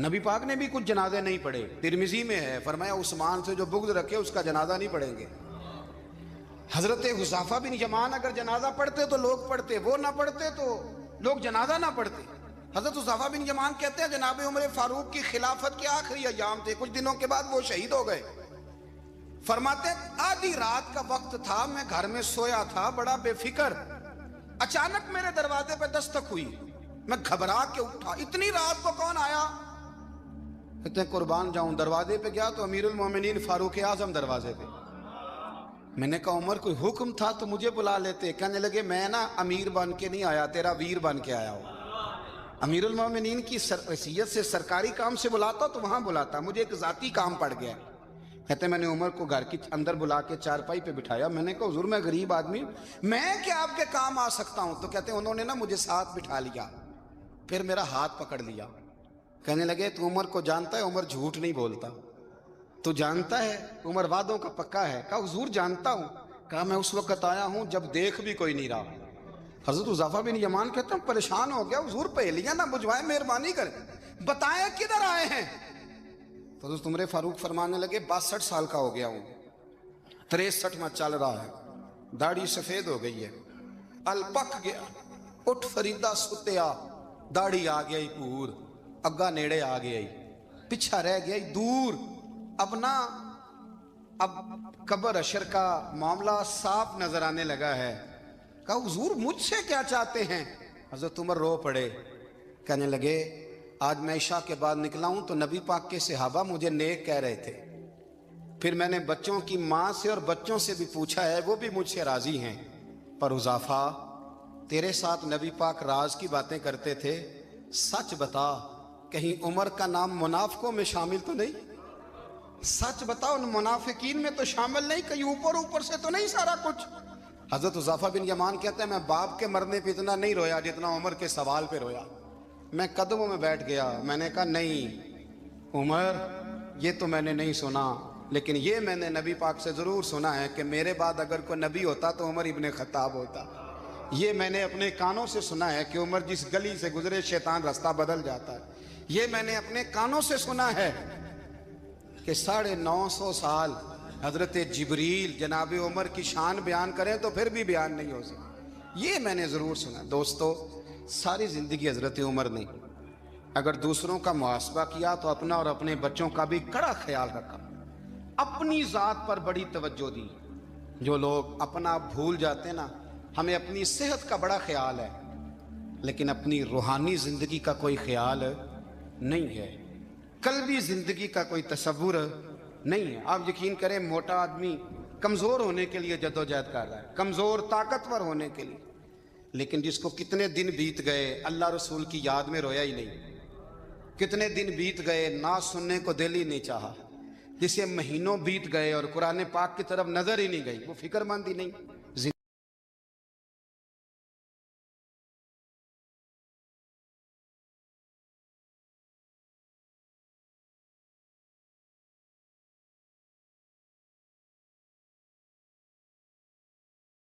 نبی پاک نے بھی کچھ جنازے نہیں پڑھے، ترمذی میں ہے، فرمایا عثمان سے جو بغض رکھے اس کا جنازہ نہیں پڑھیں گے۔ حضرت حذیفہ بن یمان اگر جنازہ پڑھتے تو لوگ پڑھتے، وہ نہ پڑھتے تو لوگ جنازہ نہ پڑھتے۔ حضرت حذیفہ بن یمان کہتے ہیں جناب عمر فاروق کی خلافت کے آخری ایام تھے، کچھ دنوں کے بعد وہ شہید ہو گئے۔ فرماتے ہیں آدھی رات کا وقت تھا، میں گھر میں سویا تھا بڑا بے فکر، اچانک میرے دروازے پہ دستک ہوئی، میں گھبرا کے اٹھا، اتنی رات کو کون آیا؟ کہتے ہیں قربان جاؤں، دروازے پہ گیا تو امیر المومنین فاروق اعظم دروازے پہ۔ میں نے کہا عمر کوئی حکم تھا تو مجھے بلا لیتے۔ کہنے لگے میں نا امیر بن کے نہیں آیا، تیرا ویر بن کے آیا ہوں۔ امیر المومنین کی حیثیت سے سرکاری کام سے بلاتا تو وہاں بلاتا، مجھے ایک ذاتی کام پڑ گیا۔ کہتے ہیں میں نے عمر کو گھر کی اندر بلا کے چارپائی پہ بٹھایا، میں نے کہا حضور میں غریب آدمی، میں کیا آپ کے کام آ سکتا ہوں؟ تو کہتے ہیں انہوں نے نا مجھے ساتھ بٹھا لیا، پھر میرا ہاتھ پکڑ لیا، کہنے لگے تو عمر کو جانتا ہے؟ عمر جھوٹ نہیں بولتا۔ تو جانتا ہے؟ عمر وعدوں کا پکا ہے۔ کہا حضور جانتا ہوں۔ کہا میں اس وقت آیا ہوں جب دیکھ بھی کوئی نہیں رہا۔ حضرت حذیفہ بن یمان کہتے ہیں پریشان ہو گیا، حضور پہلیاں نہ بجھوائیں، مہربانی کریں بتائیں کدھر آئے ہیں؟ تو حضرت عمر فاروق فرمانے لگے 62 سال کا ہو گیا ہوں، 63 میں چل رہا ہے، داڑھی سفید ہو گئی ہے، الپک گیا، اٹھ فریدہ ستیا، داڑھی آ گئی پور، اگا نیڑے آ گئی، پچھا رہ گئی دور، اب نا اب قبر اشر کا معاملہ صاف نظر آنے لگا ہے۔ کہا حضور مجھ سے کیا چاہتے ہیں؟ حضرت عمر رو پڑے، کہنے لگے آج میں عشاء کے بعد نکلا ہوں تو نبی پاک کے صحابہ مجھے نیک کہہ رہے تھے، پھر میں نے بچوں کی ماں سے اور بچوں سے بھی پوچھا ہے، وہ بھی مجھ سے راضی ہیں، پر حذیفہ تیرے ساتھ نبی پاک راز کی باتیں کرتے تھے، سچ بتا کہیں عمر کا نام منافقوں میں شامل تو نہیں؟ سچ بتا ان منافقین میں تو شامل نہیں، کہیں اوپر اوپر سے تو نہیں سارا کچھ؟ حضرت حذیفہ بن یمان کہتے ہیں میں باپ کے مرنے پہ اتنا نہیں رویا جتنا عمر کے سوال پہ رویا۔ میں قدموں میں بیٹھ گیا، میں نے کہا نہیں عمر یہ تو میں نے نہیں سنا، لیکن یہ میں نے نبی پاک سے ضرور سنا ہے کہ میرے بعد اگر کوئی نبی ہوتا تو عمر ابن خطاب ہوتا۔ یہ میں نے اپنے کانوں سے سنا ہے کہ عمر جس گلی سے گزرے شیطان رستہ بدل جاتا ہے۔ یہ میں نے اپنے کانوں سے سنا ہے کہ 950 سال حضرت جبریل جناب عمر کی شان بیان کریں تو پھر بھی بیان نہیں ہو سکتا، یہ میں نے ضرور سنا۔ دوستو ساری زندگی حضرت عمر نے اگر دوسروں کا محاسبہ کیا تو اپنا اور اپنے بچوں کا بھی کڑا خیال رکھا، اپنی ذات پر بڑی توجہ دی۔ جو لوگ اپنا بھول جاتے ہیں نا، ہمیں اپنی صحت کا بڑا خیال ہے لیکن اپنی روحانی زندگی کا کوئی خیال نہیں ہے، قلبی زندگی کا کوئی تصور نہیں ہے۔ آپ یقین کریں موٹا آدمی کمزور ہونے کے لیے جدوجہد کر رہا ہے، کمزور طاقتور ہونے کے لیے، لیکن جس کو کتنے دن بیت گئے اللہ رسول کی یاد میں رویا ہی نہیں، کتنے دن بیت گئے نعت سننے کو دل ہی نہیں چاہا، جسے مہینوں بیت گئے اور قرآن پاک کی طرف نظر ہی نہیں گئی، وہ فکر مند ہی نہیں۔